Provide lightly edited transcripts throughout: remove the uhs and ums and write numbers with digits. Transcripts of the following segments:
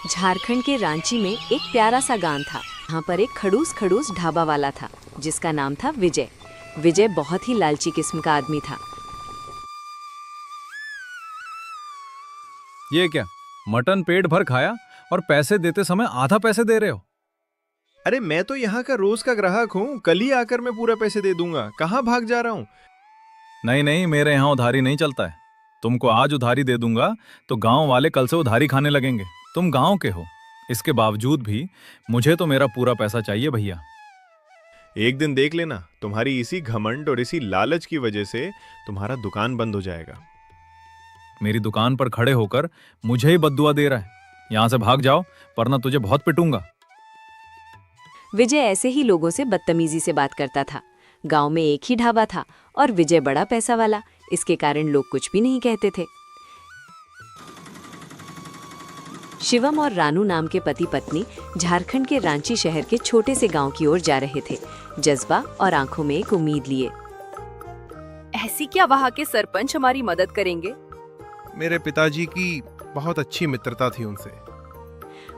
झारखंड के रांची में एक प्यारा सा गांव था। यहाँ पर एक खड़ूस खड़ूस ढाबा वाला था जिसका नाम था विजय। विजय बहुत ही लालची किस्म का आदमी था। ये क्या, मटन पेट भर खाया और पैसे देते समय आधा पैसे दे रहे हो? अरे मैं तो यहाँ का रोज का ग्राहक हूँ, कल ही आकर मैं पूरा पैसे दे दूंगा। कहाँ भाग जा रहा हूँ? नहीं नहीं, मेरे यहाँ उधारी नहीं चलता है। तुमको आज उधारी दे दूंगा तो गांव वाले कल से उधारी खाने लगेंगे। तुम गांव के हो, इसके बावजूद भी मुझे तो मेरा पूरा पैसा चाहिए भैया। एक दिन देख लेना, तुम्हारी इसी घमंड और इसी लालच की वजह से तुम्हारा दुकान बंद हो जाएगा। मेरी दुकान पर खड़े होकर मुझे ही बद्दुआ दे रहा है। यहाँ से भाग जाओ वरना तुझे बहुत पिटूंगा। विजय ऐसे ही लोगों से बदतमीजी से बात करता था। गांव में एक ही ढाबा था और विजय बड़ा पैसा वाला, इसके कारण लोग कुछ भी नहीं कहते थे। शिवम और रानू नाम के पति पत्नी झारखंड के रांची शहर के छोटे से गांव की ओर जा रहे थे, जज्बा और आंखों में एक उम्मीद लिए। ऐसी क्या वहाँ के सरपंच हमारी मदद करेंगे? मेरे पिताजी की बहुत अच्छी मित्रता थी उनसे।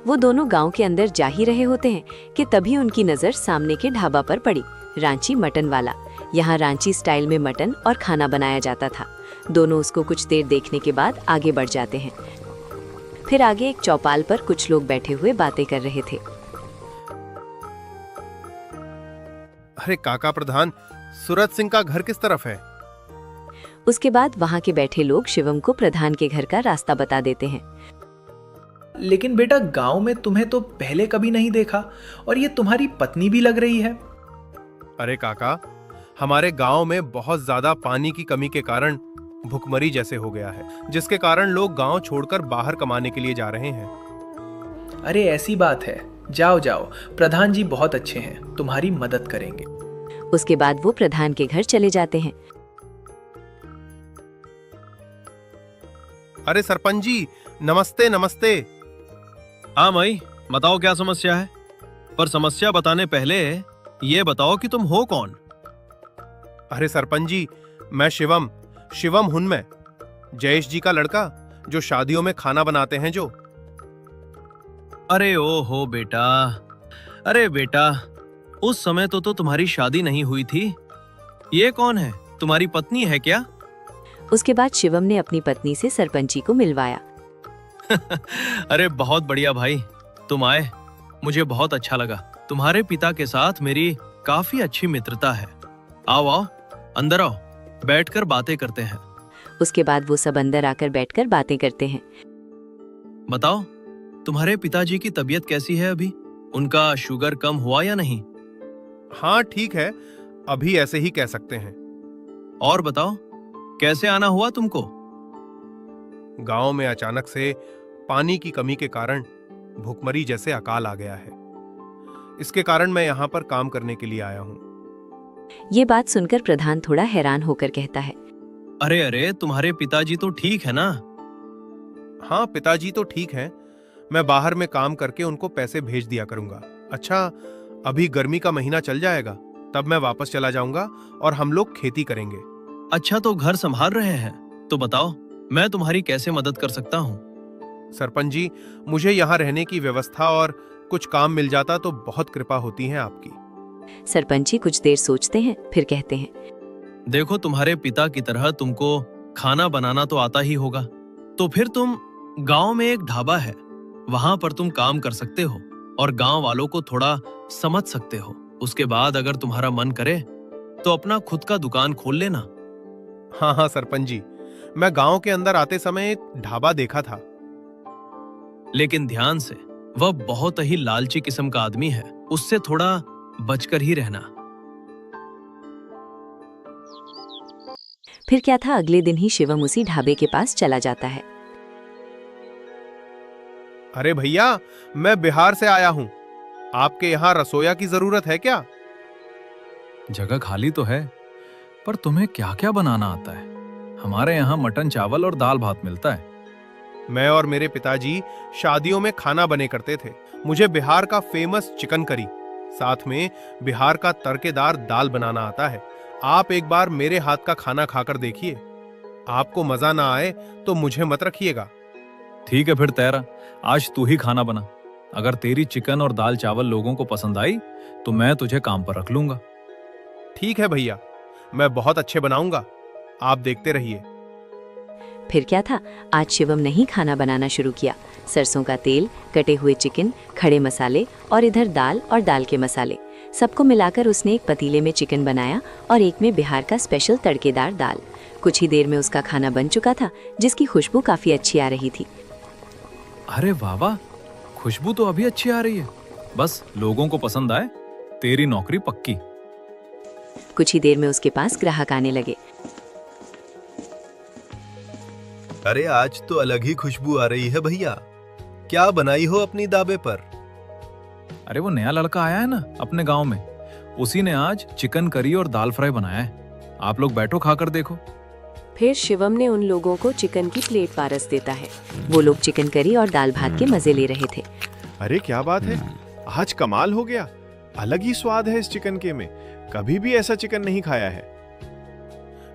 वो दोनों गांव के अंदर जा ही रहे होते हैं कि तभी उनकी नजर सामने के ढाबा पर पड़ी, रांची मटन वाला। यहाँ रांची स्टाइल में मटन और खाना बनाया जाता था। दोनों उसको कुछ देर देखने के बाद आगे बढ़ जाते हैं। फिर आगे एक चौपाल पर कुछ लोग बैठे हुए बातें कर रहे थे। अरे काका प्रधान, सूरज सिंह का घर किस तरफ है? उसके बाद वहाँ के बैठे लोग शिवम को प्रधान के घर का रास्ता बता देते हैं। लेकिन बेटा, गांव में तुम्हें तो पहले कभी नहीं देखा और ये तुम्हारी पत्नी भी लग रही है। अरे काका, हमारे गांव में बहुत ज्यादा पानी की कमी के कारण भुखमरी जैसे हो गया है, जिसके कारण लोग गांव छोड़कर बाहर कमाने के लिए जा रहे हैं। अरे ऐसी बात है, जाओ जाओ, प्रधान जी बहुत अच्छे हैं, तुम्हारी मदद करेंगे। उसके बाद वो प्रधान के घर चले जाते हैं। अरे सरपंच जी, नमस्ते नमस्ते। हाँ माई, बताओ क्या समस्या है। पर समस्या बताने पहले ये बताओ कि तुम हो कौन? अरे सरपंच जी, मैं शिवम हूं, मैं जयेश जी का लड़का, जो शादियों में खाना बनाते हैं जो। अरे ओ हो बेटा, अरे बेटा, उस समय तो तुम्हारी शादी नहीं हुई थी। ये कौन है, तुम्हारी पत्नी है क्या? उसके बाद शिवम ने अपनी पत्नी से सरपंची को मिलवाया। अरे बहुत बढ़िया भाई, तुम आए, मुझे बहुत अच्छा लगा। तुम्हारे पिता के साथ मेरी काफी अच्छी मित्रता है। आओ आओ, अंदर आओ, बैठकर बातें करते हैं। उसके बाद वो सब अंदर आकर बैठकर बातें करते हैं। बताओ, तुम्हारे पिताजी की तबीयत कैसी है अभी? उनका शुगर कम हुआ या नहीं? हाँ ठीक है, अभी ऐसे ही कह सकते हैं। और बताओ, कैसे आना हुआ तुमको? गांव में अचानक से पानी की कमी के कारण भुखमरी जैसे अकाल आ गया है। इसके कारण मैं यहाँ पर काम करने के लिए आया हूँ। ये बात सुनकर प्रधान थोड़ा हैरान होकर कहता है, अरे अरे, तुम्हारे पिताजी तो ठीक है ना? हाँ पिताजी तो ठीक हैं, मैं बाहर में काम करके उनको पैसे भेज दिया करूंगा। अच्छा, अभी गर्मी का महीना चल जाएगा, तब मैं वापस चला जाऊंगा और हम लोग खेती करेंगे। अच्छा, तो घर संभाल रहे हैं, तो बताओ मैं तुम्हारी कैसे मदद कर सकता हूँ? सरपंच जी, मुझे यहाँ रहने की व्यवस्था और कुछ काम मिल जाता तो बहुत कृपा होती है आपकी। सरपंची कुछ देर सोचते हैं, फिर कहते हैं, देखो, तुम्हारे पिता की तरह तुमको खाना बनाना तो आता ही होगा, तो फिर तुम गांव में एक ढाबा है, वहां पर तुम काम कर सकते हो और गांव वालों को थोड़ा समझ सकते हो। उसके बाद अगर तुम्हारा मन करे तो अपना खुद का दुकान खोल लेना। हाँ हाँ सरपंच जी, मैं गांव के अंदर आते समय एक ढाबा देखा था। लेकिन ध्यान से, वह बहुत ही लालची किस्म का आदमी है, उससे थोड़ा बचकर ही रहना। फिर क्या था, अगले दिन ही शिवम उसी ढाबे के पास चला जाता है। अरे भैया, मैं बिहार से आया हूँ, आपके यहाँ रसोइया की जरूरत है क्या? जगह खाली तो है, पर तुम्हें क्या क्या बनाना आता है? हमारे यहाँ मटन चावल और दाल भात मिलता है। मैं और मेरे पिताजी शादियों में खाना बने करते थे। मुझे बिहार का फेमस चिकन करी, साथ में बिहार का तड़केदार दाल बनाना आता है। आप एक बार मेरे हाथ का खाना खाकर देखिए, आपको मजा ना आए तो मुझे मत रखिएगा। ठीक है फिर तेरा, आज तू ही खाना बना। अगर तेरी चिकन और दाल चावल लोगों को पसंद आई तो मैं तुझे काम पर रख लूंगा। ठीक है भैया, मैं बहुत अच्छे बनाऊंगा, आप देखते रहिए। फिर क्या था, आज शिवम ने ही खाना बनाना शुरू किया। सरसों का तेल, कटे हुए चिकन, खड़े मसाले और इधर दाल और दाल के मसाले, सबको मिलाकर उसने एक पतीले में चिकन बनाया और एक में बिहार का स्पेशल तड़केदार दाल। कुछ ही देर में उसका खाना बन चुका था, जिसकी खुशबू काफी अच्छी आ रही थी। अरे वाह वाह, खुशबू तो अभी अच्छी आ रही है। बस लोगों को पसंद आए, तेरी नौकरी पक्की। कुछ ही देर में उसके पास ग्राहक आने लगे। अरे आज तो अलग ही खुशबू आ रही है भैया, क्या बनाई हो अपनी दाबे पर? अरे वो नया लड़का आया है ना अपने गांव में, उसी ने आज चिकन करी और दाल फ्राई बनाया है। आप लोग बैठो, खाकर देखो। फिर शिवम ने उन लोगों को चिकन की प्लेट पारस देता है। वो लोग चिकन करी और दाल भात के मजे ले रहे थे। अरे क्या बात है, आज कमाल हो गया, अलग ही स्वाद है इस चिकन के में, कभी भी ऐसा चिकन नहीं खाया है।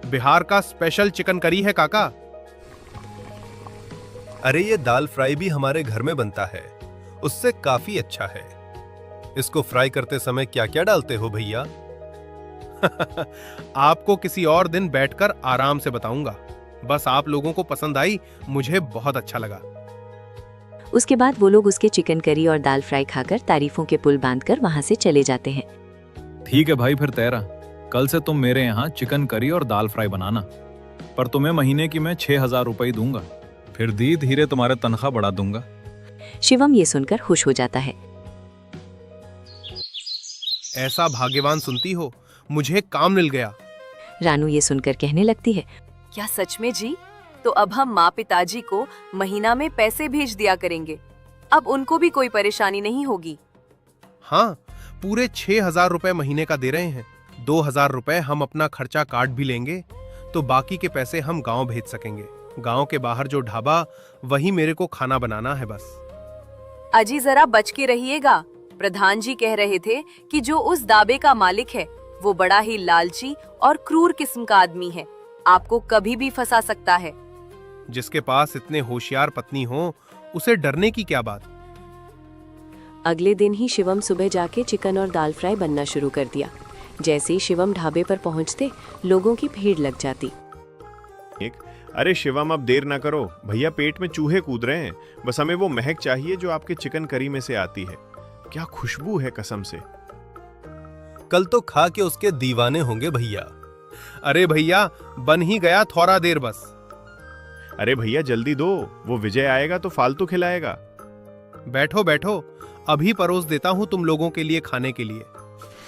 बिहार का स्पेशल चिकन करी है काका। अरे ये दाल फ्राई भी हमारे घर में बनता है, उससे काफी अच्छा है। इसको फ्राई करते समय क्या क्या डालते हो भैया? आपको किसी और दिन बैठकर आराम से बताऊंगा, बस आप लोगों को पसंद आई, मुझे बहुत अच्छा लगा। उसके बाद वो लोग उसके चिकन करी और दाल फ्राई खाकर तारीफों के पुल बांधकर वहां से चले जाते हैं। ठीक है भाई, फिर तेरा, कल से तुम मेरे यहाँ चिकन करी और दाल फ्राई बनाना, पर तुम्हें महीने की मैं 6,000 रुपए दूंगा। फिर धीरे तुम्हारे तनख्वाह बढ़ा दूंगा। शिवम ये सुनकर खुश हो जाता है। ऐसा भाग्यवान सुनती हो, मुझे काम मिल गया। रानू ये सुनकर कहने लगती है, क्या सच में जी? तो अब हम माँ पिताजी को महीना में पैसे भेज दिया करेंगे, अब उनको भी कोई परेशानी नहीं होगी। हाँ, पूरे 6,000 रुपए महीने का दे रहे हैं। 2,000 रुपए हम अपना खर्चा काट भी लेंगे, तो बाकी के पैसे हम गांव भेज सकेंगे। गांव के बाहर जो ढाबा, वही मेरे को खाना बनाना है बस। अजी जरा बच के रहिएगा, प्रधान जी कह रहे थे कि जो उस दाबे का मालिक है वो बड़ा ही लालची और क्रूर किस्म का आदमी है, आपको कभी भी फंसा सकता है। जिसके पास इतने होशियार पत्नी हो, उसे डरने की क्या बात। अगले दिन ही शिवम सुबह जाके चिकन और दाल फ्राई बनना शुरू कर दिया। जैसे ही शिवम ढाबे पर पहुंचते, लोगों की भीड़ लग जाती। अरे शिवम, अब देर ना करो, भैया पेट में चूहे कूद रहे हैं, बस हमें वो महक चाहिए जो आपके चिकन करी में से आती है। क्या खुशबू है कसम से। कल तो खा के उसके दीवाने होंगे भैया। अरे भैया, बन ही गया, थोड़ा देर बस। अरे भैया जल्दी दो, वो विजय आएगा तो फालतू खिलाएगा। बैठो बैठो, अभी परोस देता हूँ तुम लोगों के लिए खाने के लिए।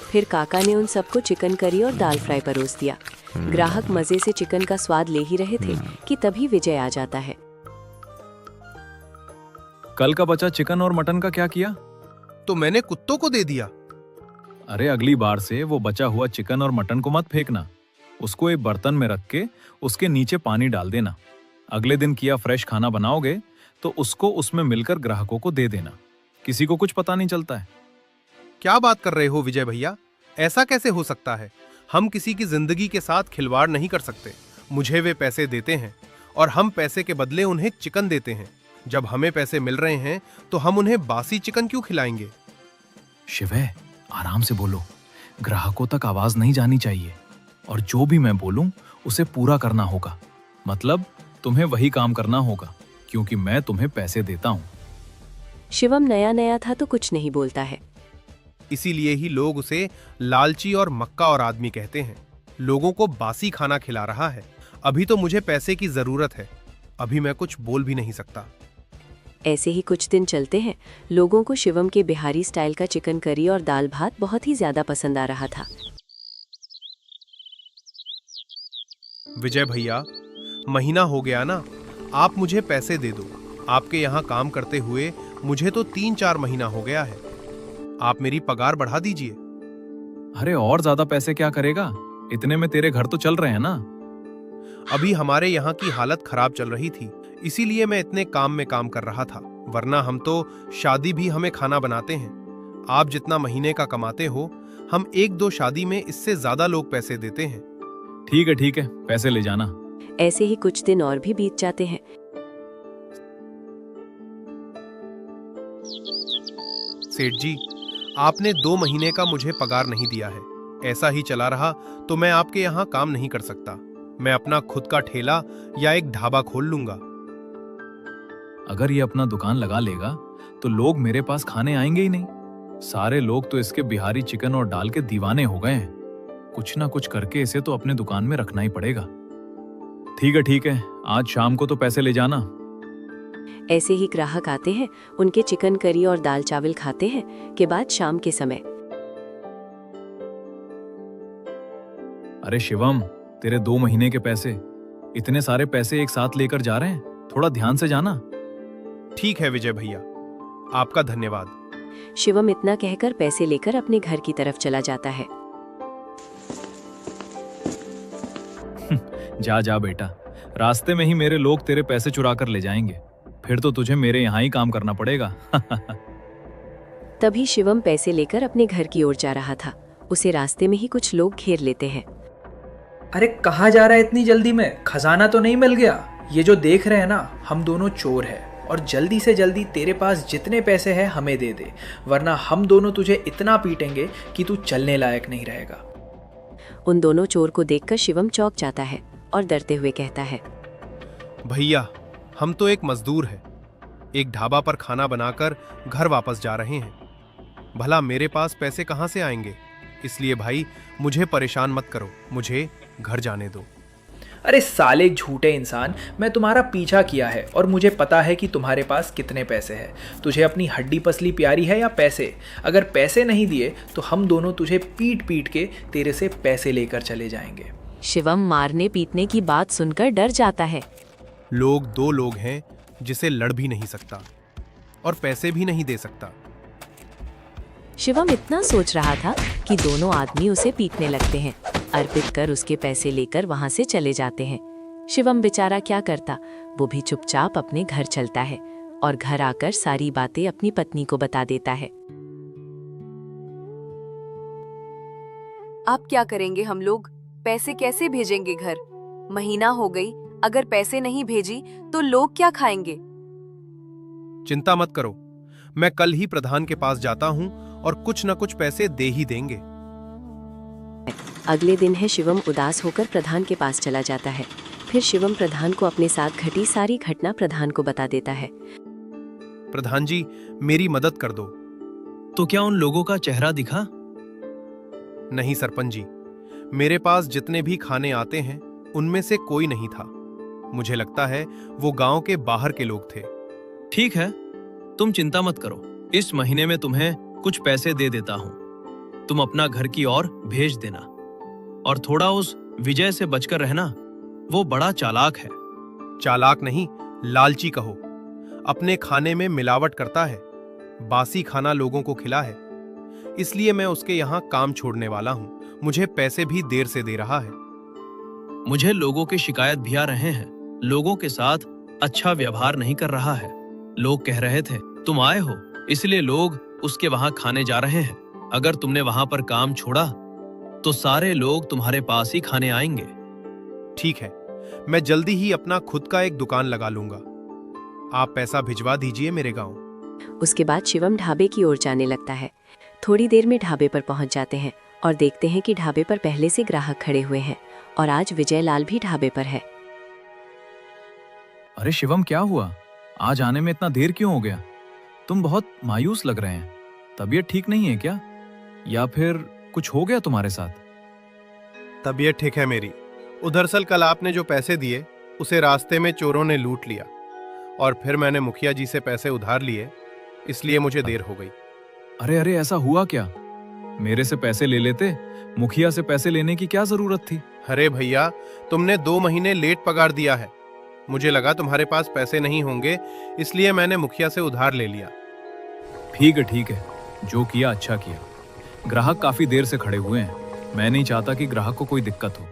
फिर काका ने उन सबको चिकन करी और दाल फ्राई परोस दिया। ग्राहक मजे से चिकन का स्वाद ले ही रहे थे कि तभी विजय आ जाता है। कल का बचा चिकन और मटन का क्या किया? तो मैंने कुत्तों को दे दिया। अरे अगली बार से वो बचा हुआ चिकन और मटन को मत फेंकना, उसको एक बर्तन में रख के उसके नीचे पानी डाल देना। अगले दिन किया फ्रेश खाना बनाओगे तो उसको उसमें मिलकर ग्राहकों को दे देना, किसी को कुछ पता नहीं चलता है। क्या बात कर रहे हो विजय भैया, ऐसा कैसे हो सकता है? हम किसी की जिंदगी के साथ खिलवाड़ नहीं कर सकते। मुझे वे पैसे देते हैं और हम पैसे के बदले उन्हें चिकन देते हैं। जब हमें पैसे मिल रहे हैं तो हम उन्हें बासी चिकन क्यों खिलाएंगे? शिवय, आराम से बोलो, ग्राहकों तक आवाज नहीं जानी चाहिए, और जो भी मैं बोलूं उसे पूरा करना होगा। मतलब तुम्हें वही काम करना होगा, क्योंकि मैं तुम्हें पैसे देता हूं। शिवम नया नया था तो कुछ नहीं बोलता है। इसीलिए ही लोग उसे लालची और मक्का और आदमी कहते हैं। लोगों को बासी खाना खिला रहा है। अभी तो मुझे पैसे की जरूरत है, अभी मैं कुछ बोल भी नहीं सकता। ऐसे ही कुछ दिन चलते हैं। लोगों को शिवम के बिहारी स्टाइल का चिकन करी और दाल भात बहुत ही ज्यादा पसंद आ रहा था। विजय भैया, महीना हो गया ना, आप मुझे पैसे दे दो। आपके यहाँ काम करते हुए मुझे तो 3-4 महीना हो गया है। आप मेरी पगार बढ़ा दीजिए। अरे और ज्यादा पैसे क्या करेगा, इतने में तेरे घर तो चल रहे हैं ना। अभी हमारे यहाँ की हालत खराब चल रही थी, इसीलिए मैं इतने काम में काम कर रहा था, वरना हम तो शादी भी हमें खाना बनाते हैं। आप जितना महीने का कमाते हो, हम 1-2 शादी में इससे ज्यादा लोग पैसे देते हैं। ठीक है, पैसे ले जाना। ऐसे ही कुछ दिन और भी बीत जाते हैं। सेठ जी, आपने 2 महीने का मुझे पगार नहीं दिया है। ऐसा ही चला रहा तो मैं आपके यहाँ काम नहीं कर सकता। मैं अपना खुद का ठेला या एक ढाबा खोल लूंगा। अगर ये अपना दुकान लगा लेगा तो लोग मेरे पास खाने आएंगे ही नहीं। सारे लोग तो इसके बिहारी चिकन और दाल के दीवाने हो गए हैं। कुछ ना कुछ करके इसे तो अपने दुकान में रखना ही पड़ेगा। ठीक है, आज शाम को तो पैसे ले जाना। ऐसे ही ग्राहक आते हैं, उनके चिकन करी और दाल चावल खाते हैं के बाद शाम के समय। अरे शिवम, तेरे 2 महीने के पैसे, इतने सारे पैसे एक साथ लेकर जा रहे हैं, थोड़ा ध्यान से जाना। ठीक है विजय भैया, आपका धन्यवाद। शिवम इतना कहकर पैसे लेकर अपने घर की तरफ चला जाता है। जा बेटा, रास्ते में ही मेरे लोग तेरे पैसे चुरा कर ले जाएंगे, फिर तो तुझे मेरे यहाँ ही काम करना पड़ेगा। तभी शिवम पैसे लेकर अपने घर की ओर जा रहा था। उसे रास्ते में ही कुछ लोग घेर लेते हैं। अरे कहाँ जा रहा है इतनी जल्दी में? खजाना तो नहीं मिल गया? ये जो देख रहे हैं ना, हम दोनों चोर हैं और जल्दी से जल्दी तेरे पास जितने पैसे हैं हमें दे दे, वरना हम दोनों तुझे इतना पीटेंगे कि तू चलने लायक नहीं रहेगा। उन दोनों चोर को देखकर शिवम चौंक जाता है और डरते हुए कहता है, भैया, हम तो एक मजदूर हैं, एक ढाबा पर खाना बनाकर घर वापस जा रहे हैं। भला मेरे पास पैसे कहाँ से आएंगे? इसलिए भाई, मुझे परेशान मत करो, मुझे घर जाने दो। अरे साले झूठे इंसान, मैं तुम्हारा पीछा किया है और मुझे पता है कि तुम्हारे पास कितने पैसे हैं। तुझे अपनी हड्डी पसली प्यारी है या पैसे? अगर पैसे नहीं दिए तो हम दोनों तुझे पीट पीट के तेरे से पैसे लेकर चले जाएंगे। शिवम मारने पीटने की बात सुनकर डर जाता है। लोग 2 लोग हैं जिसे लड़ भी नहीं सकता और पैसे भी नहीं दे सकता। शिवम इतना सोच रहा था कि दोनों आदमी उसे पीटने लगते हैं। अर्पित कर उसके पैसे लेकर वहां से चले जाते हैं। शिवम बेचारा क्या करता, वो भी चुपचाप अपने घर चलता है और घर आकर सारी बातें अपनी पत्नी को बता देता है। आप क्या करेंगे? हम लोग पैसे कैसे भेजेंगे घर? महीना हो गई, अगर पैसे नहीं भेजी तो लोग क्या खाएंगे? चिंता मत करो, मैं कल ही प्रधान के पास जाता हूँ और कुछ न कुछ पैसे दे ही देंगे। अगले दिन है, शिवम उदास होकर प्रधान के पास चला जाता है। फिर शिवम प्रधान को अपने साथ घटी सारी घटना प्रधान को बता देता है। प्रधान जी, मेरी मदद कर दो। तो क्या उन लोगों का चेहरा दिखा? नहीं सरपंच जी, मेरे पास जितने भी खाने आते हैं उनमें से कोई नहीं था। मुझे लगता है वो गांव के बाहर के लोग थे। ठीक है, तुम चिंता मत करो, इस महीने में तुम्हें कुछ पैसे दे देता हूँ। तुम अपना घर की ओर भेज देना और थोड़ा उस विजय से बचकर रहना, वो बड़ा चालाक है। चालाक नहीं, लालची कहो। अपने खाने में मिलावट करता है, बासी खाना लोगों को खिला है, इसलिए मैं उसके यहाँ काम छोड़ने वाला हूँ। मुझे पैसे भी देर से दे रहा है। मुझे लोगों की शिकायत भी आ रहे हैं, लोगों के साथ अच्छा व्यवहार नहीं कर रहा है। लोग कह रहे थे तुम आए हो, इसलिए लोग उसके वहां खाने जा रहे हैं। अगर तुमने वहां पर काम छोड़ा तो सारे लोग तुम्हारे पास ही खाने आएंगे। ठीक है, मैं जल्दी ही अपना खुद का एक दुकान लगा लूंगा। आप पैसा भिजवा दीजिए मेरे गांव। उसके बाद शिवम ढाबे की ओर जाने लगता है। थोड़ी देर में ढाबे पर पहुंच जाते हैं और देखते हैं कि ढाबे पर पहले से ग्राहक खड़े हुए हैं और आज विजय लाल भी ढाबे पर है। अरे शिवम, क्या हुआ? आज आने में इतना देर क्यों हो गया? तुम बहुत मायूस लग रहे हैं। तबीयत ठीक नहीं है क्या? या फिर कुछ हो गया तुम्हारे साथ? तबीयत ठीक है मेरी। उधरसल कल आपने जो पैसे दिए उसे रास्ते में चोरों ने लूट लिया और फिर मैंने मुखिया जी से पैसे उधार लिए, इसलिए मुझे देर हो गई। अरे ऐसा हुआ क्या? मेरे से पैसे ले लेते, मुखिया से पैसे लेने की क्या जरूरत थी? अरे भैया, तुमने 2 महीने लेट पगार दिया है। मुझे लगा तुम्हारे पास पैसे नहीं होंगे, इसलिए मैंने मुखिया से उधार ले लिया। ठीक है, जो किया अच्छा किया। ग्राहक काफी देर से खड़े हुए हैं, मैं नहीं चाहता कि ग्राहक को कोई दिक्कत हो।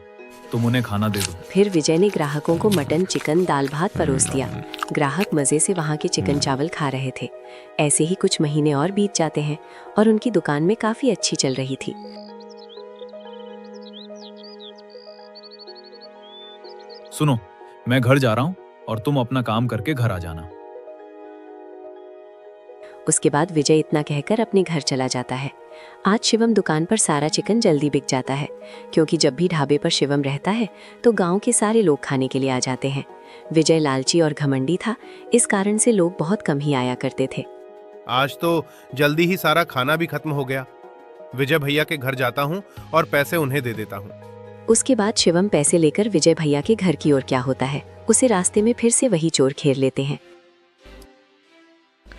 तुम उन्हें खाना दे दो। फिर विजय ने ग्राहकों को मटन, चिकन, दाल भात परोस दिया। ग्राहक मजे से वहाँ के चिकन चावल खा रहे थे। ऐसे ही कुछ महीने और बीत जाते हैं और उनकी दुकान में काफी अच्छी चल रही थी। सुनो, मैं घर जा रहा हूँ और तुम अपना काम करके घर आ जाना। उसके बाद विजय इतना कहकर अपने घर चला जाता है। आज शिवम दुकान पर सारा चिकन जल्दी बिक जाता है, क्योंकि जब भी ढाबे पर शिवम रहता है तो गांव के सारे लोग खाने के लिए आ जाते हैं। विजय लालची और घमंडी था, इस कारण से लोग बहुत कम ही आया करते थे। आज तो जल्दी ही सारा खाना भी खत्म हो गया। विजय भैया के घर जाता हूँ और पैसे उन्हें दे देता हूँ। उसके बाद शिवम पैसे लेकर विजय भैया के घर की ओर क्या होता है, उसे रास्ते में फिर से वही चोर घेर लेते हैं।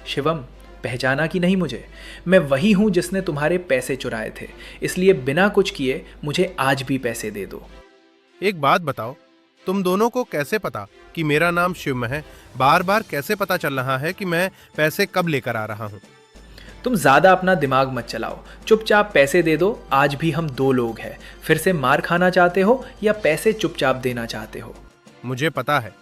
शिवम, पहचाना कि नहीं मुझे? मैं वही हूँ जिसने तुम्हारे पैसे चुराए थे, इसलिए बिना कुछ किए मुझे आज भी पैसे दे दो। एक बात बताओ, तुम दोनों को कैसे पता कि मेरा नाम शिवम है? बार बार कैसे पता चल रहा है कि मैं पैसे कब लेकर आ रहा हूँ? तुम ज्यादा अपना दिमाग मत चलाओ, चुपचाप पैसे दे दो। आज भी हम दो लोग हैं। फिर से मार खाना चाहते हो या पैसे चुपचाप देना चाहते हो? मुझे पता है,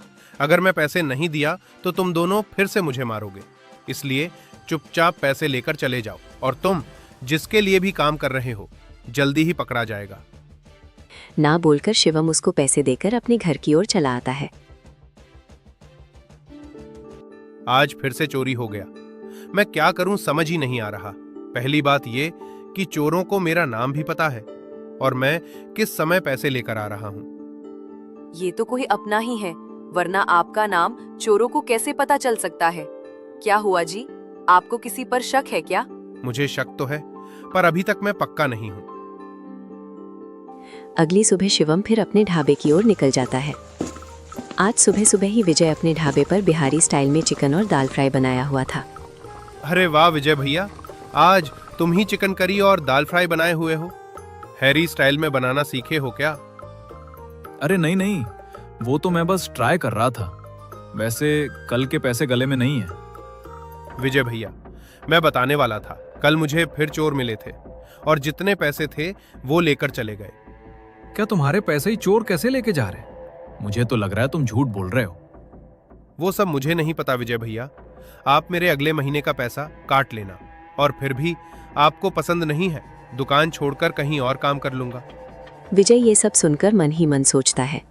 अगर मैं पैसे नहीं दिया तो तुम दोनों फिर से मुझे मारोगे। इसलिए चुपचाप पैसे लेकर चले जाओ, और तुम जिसके लिए भी काम कर रहे हो जल्दी ही पकड़ा जाएगा। ना बोलकर शिवम उसको पैसे देकर अपने घर की ओर चला आता है। आज फिर से चोरी हो गया। मैं क्या करूं समझ ही नहीं आ रहा। पहली बात ये कि चोरों को मेरा नाम भी पता है और मैं किस समय पैसे लेकर आ रहा हूं। ये तो कोई अपना ही है, वरना आपका नाम चोरों को कैसे पता चल सकता है? क्या हुआ जी, आपको किसी पर शक है क्या? मुझे शक तो है, पर अभी तक मैं पक्का नहीं हूं। अगली सुबह शिवम फिर अपने ढाबे की ओर निकल जाता है। आज सुबह सुबह ही विजय अपने ढाबे पर बिहारी स्टाइल में चिकन और दाल फ्राई बनाया हुआ था। अरे वाह विजय भैया, आज तुम ही चिकन करी और दाल फ्राई बनाए हुए हो। हैरी स्टाइल में बनाना सीखे हो क्या? अरे नहीं नहीं, वो तो मैं बस ट्राई कर रहा था। वैसे कल के पैसे गले में नहीं है। विजय भैया, मैं बताने वाला था, कल मुझे फिर चोर मिले थे और जितने पैसे थे वो लेकर चले गए। क्या तुम्हारे पैसे ही चोर कैसे लेके जा रहे? मुझे तो लग रहा है तुम झूठ बोल रहे हो। वो सब मुझे नहीं पता विजय भैया। आप मेरे अगले महीने का पैसा काट लेना, और फिर भी आपको पसंद नहीं है, दुकान छोड़कर कहीं और काम कर लूंगा। विजय ये सब सुनकर मन ही मन सोचता है,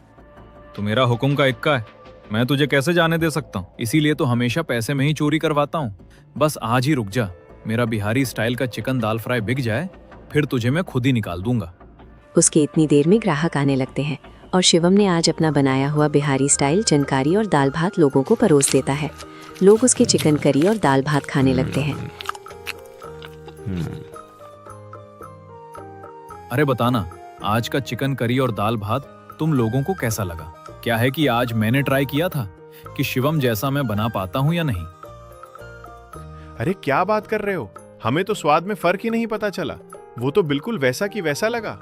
तो मेरा हुक्म का इक्का है, मैं तुझे कैसे जाने दे सकता हूँ? इसीलिए तो हमेशा पैसे में ही चोरी करवाता हूँ। बस आज ही रुक जा, मेरा बिहारी स्टाइल का चिकन दाल फ्राई बिक जाए, फिर तुझे मैं खुद ही निकाल दूंगा। उसके इतनी देर में ग्राहक आने लगते हैं और शिवम ने आज अपना बनाया हुआ बिहारी स्टाइल चिकन और दाल भात लोगों को परोस देता है। लोग उसके चिकन करी और दाल भात खाने लगते हैं। अरे बताना, आज का चिकन करी और दाल भात तुम लोगों को कैसा लगा? क्या है कि आज मैंने ट्राई किया था कि शिवम जैसा मैं बना पाता हूँ या नहीं? अरे क्या बात कर रहे हो, हमें तो स्वाद में फर्क ही नहीं पता चला। वो तो बिल्कुल वैसा की वैसा लगा।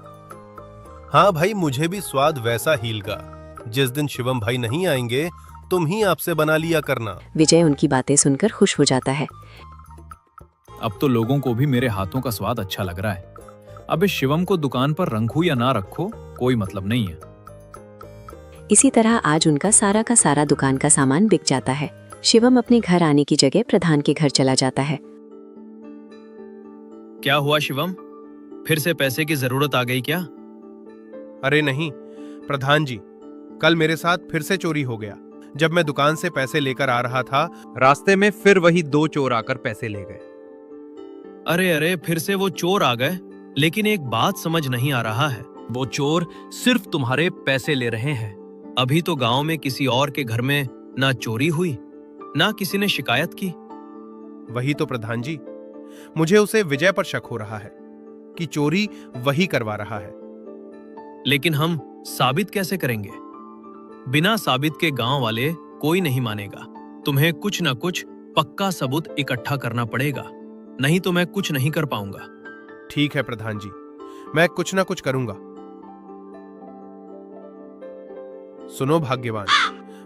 हाँ भाई, मुझे भी स्वाद वैसा ही लगा। जिस दिन शिवम भाई नहीं आएंगे तुम ही आपसे बना लिया करना। विजय उनकी बातें सुनकर खुश हो जाता है। अब तो लोगों को भी मेरे हाथों का स्वाद अच्छा लग रहा है। अब इस शिवम को दुकान पर रखूं या ना रखो, कोई मतलब नहीं है। इसी तरह आज उनका सारा का सारा दुकान का सामान बिक जाता है। शिवम अपने घर आने की जगह प्रधान के घर चला जाता है। क्या हुआ शिवम, फिर से पैसे की जरूरत आ गई क्या? अरे नहीं प्रधान जी, कल मेरे साथ फिर से चोरी हो गया। जब मैं दुकान से पैसे लेकर आ रहा था, रास्ते में फिर वही दो चोर आकर पैसे ले गए। अरे अरे, फिर से वो चोर आ गए। लेकिन एक बात समझ नहीं आ रहा है, वो चोर सिर्फ तुम्हारे पैसे ले रहे हैं। अभी तो गांव में किसी और के घर में ना चोरी हुई, ना किसी ने शिकायत की। वही तो प्रधान जी, मुझे उसे विजय पर शक हो रहा है कि चोरी वही करवा रहा है। लेकिन हम साबित कैसे करेंगे? बिना साबित के गांव वाले कोई नहीं मानेगा। तुम्हें कुछ ना कुछ पक्का सबूत इकट्ठा करना पड़ेगा, नहीं तो मैं कुछ नहीं कर पाऊंगा। ठीक है प्रधान जी, मैं कुछ ना कुछ करूंगा। सुनो भाग्यवान,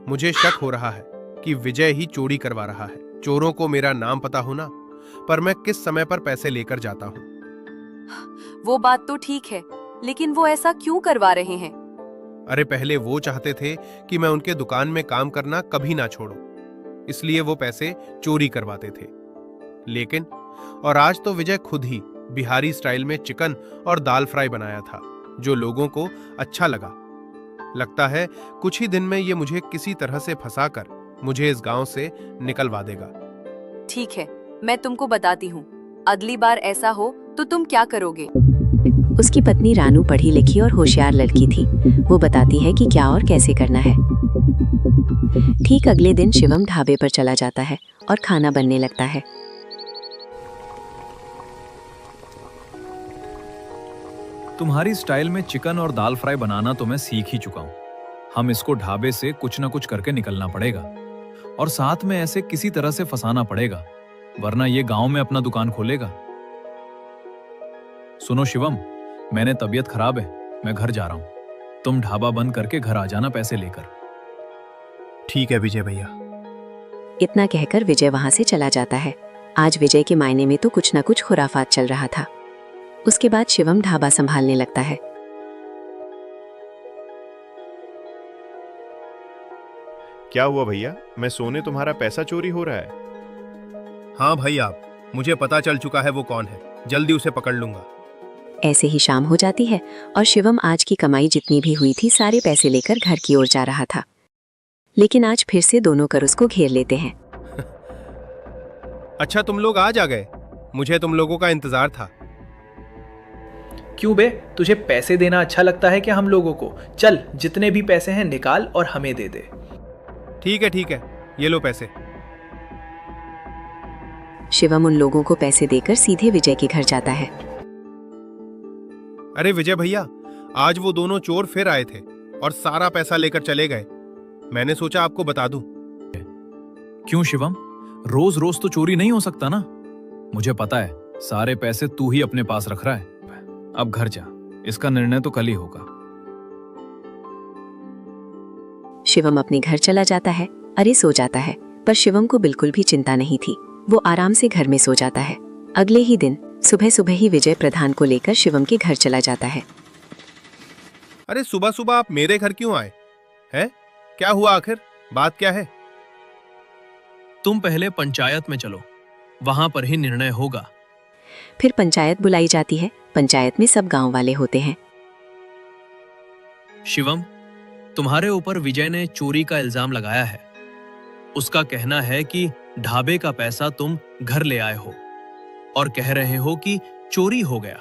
मुझे शक हो रहा है कि विजय ही चोरी करवा रहा है। चोरों को मेरा नाम पता हो ना, पर मैं किस समय पर पैसे लेकर जाता हूँ। वो बात तो ठीक है, लेकिन वो ऐसा क्यों करवा रहे हैं? अरे पहले वो चाहते थे कि मैं उनके दुकान में काम करना कभी ना छोड़ूं, इसलिए वो पैसे चोरी करवाते थे। लेकिन और आज तो विजय खुद ही बिहारी स्टाइल में चिकन और दाल फ्राई बनाया था, जो लोगों को अच्छा लगा। लगता है कुछ ही दिन में ये मुझे किसी तरह से फंसाकर मुझे इस गांव से निकलवा देगा। ठीक है, मैं तुमको बताती हूँ, अगली बार ऐसा हो तो तुम क्या करोगे? उसकी पत्नी रानू पढ़ी लिखी और होशियार लड़की थी। वो बताती है कि क्या और कैसे करना है। ठीक अगले दिन शिवम ढाबे पर चला जाता है और खाना बनने लगता है। तुम्हारी स्टाइल में चिकन और दाल फ्राई बनाना तो मैं सीख ही चुका हूँ। हम इसको ढाबे से कुछ ना कुछ करके निकलना पड़ेगा और साथ में ऐसे किसी तरह से फंसाना पड़ेगा, वरना ये गांव में अपना दुकान खोलेगा। सुनो शिवम, मैंने तबीयत खराब है, मैं घर जा रहा हूं। तुम ढाबा बंद करके घर आ जाना पैसे लेकर। ठीक है विजय भैया। इतना कहकर विजय वहां से चला जाता है। आज विजय के मायने में तो कुछ न कुछ खुराफात चल रहा था। उसके बाद शिवम ढाबा संभालने लगता है। क्या हुआ भैया? मैं सोने तुम्हारा पैसा चोरी हो रहा है? हाँ भाई, आप, मुझे पता चल चुका है वो कौन है, जल्दी उसे पकड़ लूंगा। ऐसे ही शाम हो जाती है और शिवम आज की कमाई जितनी भी हुई थी सारे पैसे लेकर घर की ओर जा रहा था। लेकिन आज फिर से दोनों कर उसको घेर लेते हैं। अच्छा, तुम लोग आज आ गए, मुझे तुम लोगों का इंतजार था। क्यों बे, तुझे पैसे देना अच्छा लगता है क्या हम लोगों को? चल, जितने भी पैसे हैं निकाल और हमें दे दे। ठीक है, ये लो पैसे। शिवम उन लोगों को पैसे देकर सीधे विजय के घर जाता है। अरे विजय भैया, आज वो दोनों चोर फिर आए थे और सारा पैसा लेकर चले गए। मैंने सोचा आपको बता दूं। क्यों शिवम, रोज रोज तो चोरी नहीं हो सकता ना। मुझे पता है सारे पैसे तू ही अपने पास रख रहा है। अब घर जा, इसका निर्णय तो कल ही होगा। शिवम अपने घर चला जाता है। अरे सो जाता है, पर शिवम को बिल्कुल भी चिंता नहीं थी। वो आराम से घर में सो जाता है। अगले ही दिन सुबह सुबह ही विजय प्रधान को लेकर शिवम के घर चला जाता है। अरे सुबह सुबह आप मेरे घर क्यों आए हैं? क्या हुआ आखिर? बात क्या है? तुम पहले पंचायत में चलो, वहां पर ही निर्णय होगा। फिर पंचायत बुलाई जाती है। पंचायत में सब गांव वाले होते हैं। शिवम, तुम्हारे ऊपर विजय ने चोरी का इल्जाम लगाया है। उसका कहना है कि ढाबे का पैसा तुम घर ले आए हो और कह रहे हो कि चोरी हो गया।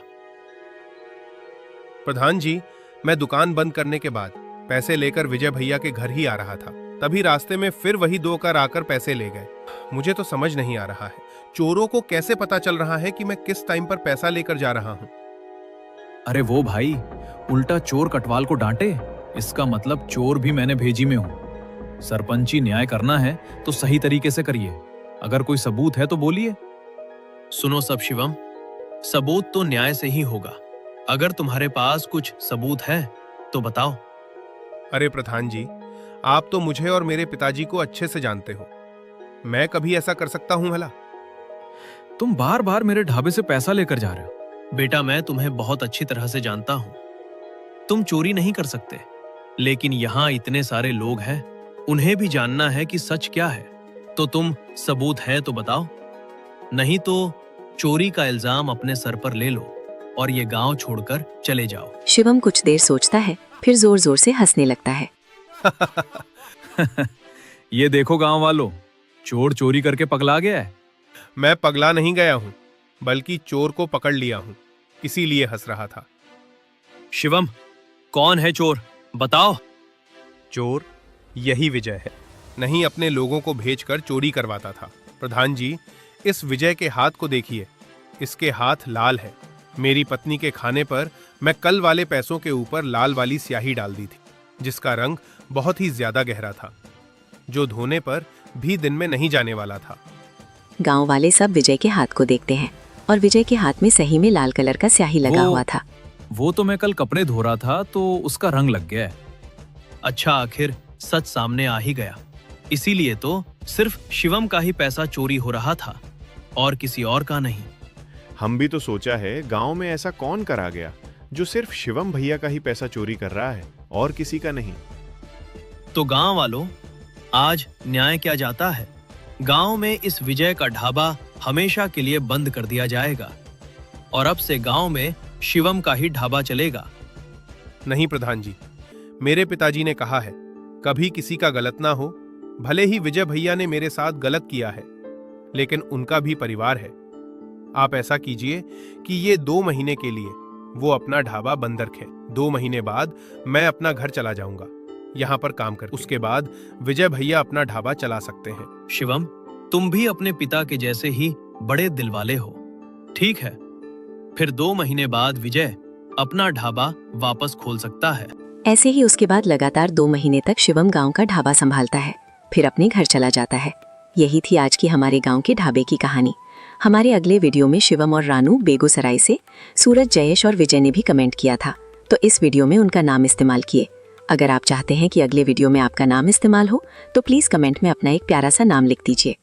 प्रधान जी, मैं दुकान बंद करने के बाद पैसे लेकर विजय भैया के घर ही आ रहा था, तभी रास्ते में फिर वही दो कार आकर पैसे ले गए। मुझे तो समझ नहीं आ रहा है, चोरों को कैसे पता चल रहा है कि मैं किस टाइम पर पैसा लेकर जा रहा हूं। अरे वो भाई, उल्टा चोर कटवाल को डांटे, इसका मतलब चोर भी मैंने भेजी में हूं। सरपंची न्याय करना है तो सही तरीके से करिए। अगर कोई सबूत है तो बोलिए। सुनो सब शिवम, सबूत तो न्याय से ही होगा। अगर तुम्हारे पास कुछ सबूत है तो बताओ। अरे प्रधान जी, आप तो मुझे और मेरे पिताजी को अच्छे से जानते हो। मैं कभी ऐसा कर सकता हूं भला? तुम बार बार मेरे ढाबे से पैसा लेकर जा रहे हो। बेटा, मैं तुम्हें बहुत अच्छी तरह से जानता हूं। तुम चोरी नहीं कर सकते, लेकिन यहाँ इतने सारे लोग हैं, उन्हें भी जानना है कि सच क्या है। तो तुम सबूत है तो बताओ, नहीं तो चोरी का इल्जाम अपने सर पर ले लो और ये गांव छोड़कर चले जाओ। शिवम कुछ देर सोचता है, फिर जोर जोर से हंसने लगता है। ये देखो गांव वालों, चोर चोरी करके पगला गया है। मैं पगला नहीं गया हूं, बल्कि चोर को पकड़ लिया हूं, इसीलिए हंस रहा था। शिवम, कौन है चोर, बताओ। चोर यही विजय है, नहीं अपने लोगों को भेजकर चोरी करवाता था। प्रधान जी, इस विजय के हाथ को देखिए, इसके हाथ लाल है। मेरी पत्नी के खाने पर मैं कल वाले पैसों के ऊपर लाल वाली स्याही डाल दी थी, जिसका रंग बहुत ही ज्यादा गहरा था, जो धोने पर भी दिन में नहीं जाने वाला था। गांव वाले सब विजय के हाथ को देखते हैं और विजय के हाथ में सही में लाल कलर का स्याही लगा हुआ था। वो तो मैं कल कपड़े धो रहा था तो उसका रंग लग गया है। अच्छा, आखिर सच सामने आ ही गया। इसीलिए तो सिर्फ शिवम का ही पैसा चोरी हो रहा था और किसी और का नहीं। हम भी तो सोचा है गांव में ऐसा कौन करा गया जो सिर्फ शिवम भैया का ही पैसा चोरी कर रहा है और किसी का नहीं। तो गांव वालों, आज न्याय क्या जाता है। गांव में इस विजय का ढाबा हमेशा के लिए बंद कर दिया जाएगा और अब से गांव में शिवम का ही ढाबा चलेगा। नहीं प्रधान जी, मेरे पिताजी ने कहा है कभी किसी का गलत ना हो। भले ही विजय भैया ने मेरे साथ गलत किया है, लेकिन उनका भी परिवार है। आप ऐसा कीजिए कि ये 2 महीने के लिए वो अपना ढाबा बंद रखें। 2 महीने बाद मैं अपना घर चला जाऊंगा यहाँ पर काम कर। उसके बाद विजय भैया अपना ढाबा चला सकते हैं। शिवम, तुम भी अपने पिता के जैसे ही बड़े दिल वाले हो। ठीक है, फिर 2 महीने बाद विजय अपना ढाबा वापस खोल सकता है। ऐसे ही उसके बाद लगातार 2 महीने तक शिवम गांव का ढाबा संभालता है, फिर अपने घर चला जाता है। यही थी आज की हमारे गांव के ढाबे की कहानी। हमारे अगले वीडियो में शिवम और रानू बेगूसराय से, सूरज, जयेश और विजय ने भी कमेंट किया था, तो इस वीडियो में उनका नाम इस्तेमाल किए। अगर आप चाहते हैं कि अगले वीडियो में आपका नाम इस्तेमाल हो तो प्लीज़ कमेंट में अपना एक प्यारा सा नाम लिख दीजिए।